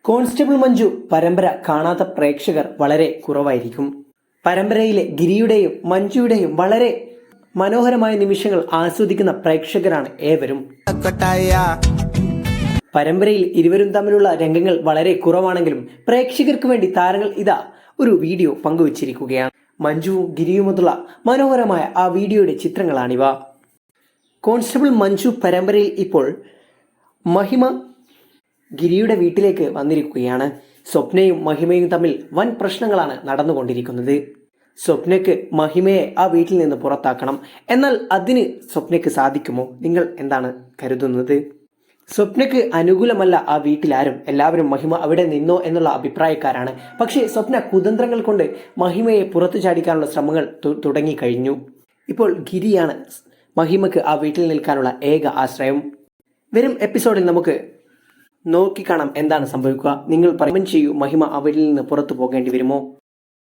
Constable Manju പരമ്പര കാണാത്ത പ്രേക്ഷകർ വളരെ കുറവായിരിക്കും. പരമ്പരയിലെ ഗിരിയുടെയും മഞ്ജുയുടെയും വളരെ മനോഹരമായ നിമിഷങ്ങൾ ആസ്വദിക്കുന്ന പ്രേക്ഷകരാണ് ഏവരും. പരമ്പരയിൽ ഇരുവരും തമ്മിലുള്ള രംഗങ്ങൾ വളരെ കുറവാണെങ്കിലും പ്രേക്ഷകർക്ക് വേണ്ടി താരങ്ങൾ ഇതാ ഒരു വീഡിയോ പങ്കുവച്ചിരിക്കുകയാണ്. മഞ്ജുവും ഗിരിയുമൊത്തുള്ള മനോഹരമായ ആ വീഡിയോയുടെ ചിത്രങ്ങളാണിവ. കോൺസ്റ്റബിൾ മഞ്ജു പരമ്പരയിൽ ഇപ്പോൾ മഹിമ ഗിരിയുടെ വീട്ടിലേക്ക് വന്നിരിക്കുകയാണ്. സ്വപ്നയും മഹിമയും തമ്മിൽ വൻ പ്രശ്നങ്ങളാണ് നടന്നുകൊണ്ടിരിക്കുന്നത്. സ്വപ്നയ്ക്ക് മഹിമയെ ആ വീട്ടിൽ നിന്ന് പുറത്താക്കണം. എന്നാൽ അതിന് സ്വപ്നയ്ക്ക് സാധിക്കുമോ? നിങ്ങൾ എന്താണ് കരുതുന്നത്? സ്വപ്നയ്ക്ക് അനുകൂലമല്ല ആ വീട്ടിലാരും. എല്ലാവരും മഹിമ അവിടെ നിന്നോ എന്നുള്ള അഭിപ്രായക്കാരാണ്. പക്ഷേ സ്വപ്ന കുതന്ത്രങ്ങൾ കൊണ്ട് മഹിമയെ പുറത്തു ചാടിക്കാനുള്ള ശ്രമങ്ങൾ തുടങ്ങിക്കഴിഞ്ഞു. ഇപ്പോൾ ഗിരിയാണ് മഹിമക്ക് ആ വീട്ടിൽ നിൽക്കാനുള്ള ഏക ആശ്രയം. വരും എപ്പിസോഡിൽ നമുക്ക് നോക്കിക്കാണാം എന്താണ് സംഭവിക്കുക. നിങ്ങൾ കമന്റ് ചെയ്യൂ, മഹിമ ആ വീട്ടിൽ നിന്ന് പുറത്തു പോകേണ്ടി വരുമോ?